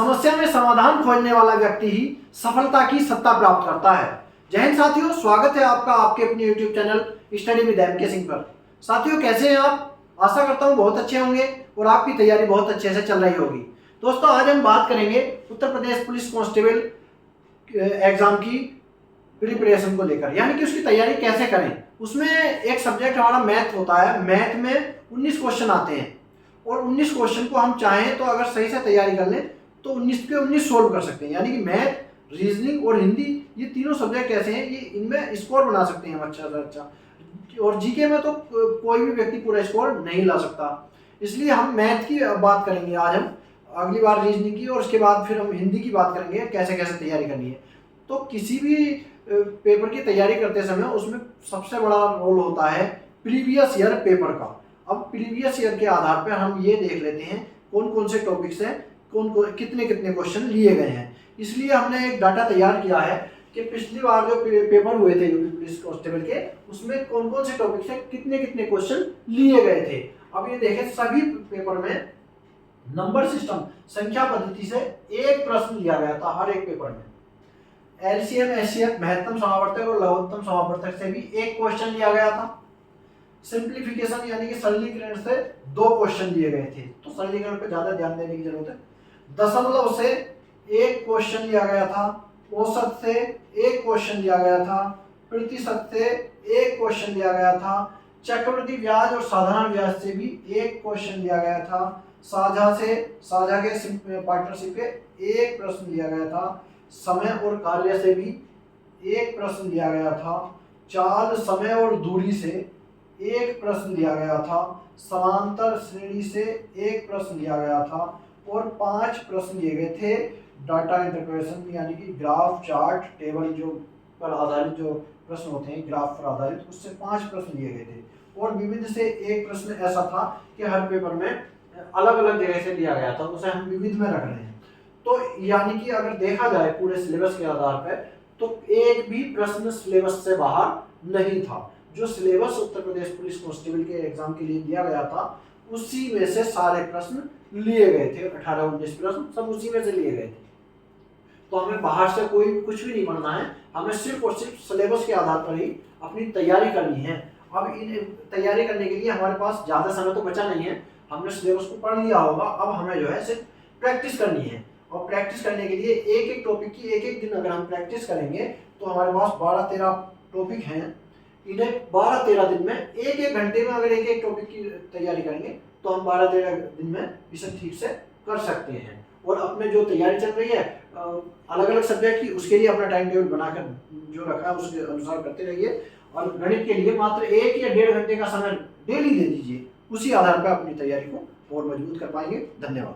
समस्या में समाधान खोजने वाला व्यक्ति ही सफलता की सत्ता प्राप्त करता है। जय हिंद साथियों, स्वागत है आपका आपके अपने YouTube channel study with M K Singh पर। साथियों, कैसे हैं आप? आशा करता हूं बहुत अच्छे होंगे और आपकी तैयारी बहुत अच्छे से चल रही होगी। दोस्तों, आज हम बात करेंगे Uttar Pradesh police constable exam की प्रिपरेशन को लेकर, यानी कि उसकी तैयारी कैसे करें। उसमें एक सब्जेक्ट हमारा मैथ होता है। मैथ में 19 क्वेश्चन आते हैं और 19 क्वेश्चन को हम चाहें तो अगर सही से तैयारी कर लें तो 19 के 19 सोल्व कर सकते हैं। यानी कि मैथ, रीजनिंग और हिंदी, ये तीनों सब्जेक्ट ऐसे हैं, ये इनमें स्कोर बना सकते हैं हम अच्छा से अच्छा। और जीके में तो कोई भी व्यक्ति पूरा स्कोर नहीं ला सकता। इसलिए हम मैथ की बात करेंगे आज, हम अगली बार रीजनिंग की, और उसके बाद फिर हम हिंदी की बात करेंगे कैसे कैसे तैयारी करनी है। तो किसी भी पेपर की तैयारी करते समय उसमें सबसे बड़ा रोल होता है प्रीवियस ईयर पेपर का। अब प्रीवियस ईयर के आधार पर हम ये देख लेते हैं कौन कौन से टॉपिक्स हैं, कितने कितने क्वेश्चन लिए गए हैं। इसलिए हमने एक डाटा तैयार किया है कि पिछली बार जो पेपर हुए थे यूपी पुलिस कांस्टेबल के, उसमें कौन कौन से टॉपिक से कितने कितने क्वेश्चन लिए गए थे। अब ये देखें, सभी पेपर में नंबर सिस्टम, संख्या पद्धति से एक प्रश्न लिया गया था हर एक पेपर में। एलसीएम, एचसीएफ, महत्तम समावर्तक और लघुत्तम समावर्तक से भी एक क्वेश्चन लिया गया था। सिंप्लीफिकेशन यानी कि सरलीकरण से 2 क्वेश्चन लिए गए थे, तो सरलीकरण पे ज्यादा ध्यान देने की जरूरत है। दशमलव से एक क्वेश्चन लिया गया था, औसत से एक क्वेश्चन लिया गया था, प्रतिशत से एक क्वेश्चन लिया गया था, चक्रवृद्धि ब्याज और साधारण ब्याज से भी एक क्वेश्चन लिया गया था, साझा के पार्टनरशिप पे एक प्रश्न लिया गया था, समय और कार्य से भी एक प्रश्न लिया गया था, चाल, समय और दूरी से एक प्रश्न लिया गया था, समांतर श्रेणी से एक प्रश्न लिया गया था और 5 प्रश्न लिए गए थे डाटा इंटरप्रिटेशन, यानी कि ग्राफ, चार्ट, टेबल जो पर आधारित जो प्रश्न होते हैं, ग्राफ पर आधारित, उससे 5 प्रश्न लिए गए थे। और विविध से एक प्रश्न ऐसा था कि हर पेपर में अलग अलग जगह से लिया गया था, उसे हम विविध में रख रहे हैं। तो यानी कि अगर देखा जाए पूरे सिलेबस के आधार पर तो एक भी प्रश्न सिलेबस से बाहर नहीं था। जो syllabus Uttar Pradesh police constable के एग्जाम के लिए दिया गया था उसी में से सारे प्रश्न लिए गए थे। 18-19 प्रश्न सब उसी में से लिए गए थे। तो हमें बाहर से कोई कुछ भी नहीं पढ़ना है, हमें सिर्फ और सिर्फ सिलेबस के आधार पर ही अपनी तैयारी करनी है। अब इन तैयारी करने के लिए हमारे पास ज़्यादा समय तो बचा नहीं है, हमने सिलेबस को पढ़ लिया होगा। अब हमें जो है सिर्फ प्रैक्टिस करनी है, और प्रैक्टिस करने के लिए एक एक टॉपिक की एक एक दिन अगर हम प्रैक्टिस करेंगे तो हमारे पास 12-13 टॉपिक हैं। इन्हें 12-13 दिन में एक एक घंटे में अगर एक एक टॉपिक की तैयारी करेंगे तो हम 12-13 दिन में इसे ठीक से कर सकते हैं। और अपने जो तैयारी चल रही है अलग अलग सब्जेक्ट की, उसके लिए अपना टाइम टेबल बनाकर जो रखा है उसके अनुसार करते रहिए। और गणित के लिए मात्र 1 या 1.5 घंटे का समय डेली दे दीजिए, उसी आधार पर अपनी तैयारी को और मजबूत कर पाएंगे। धन्यवाद।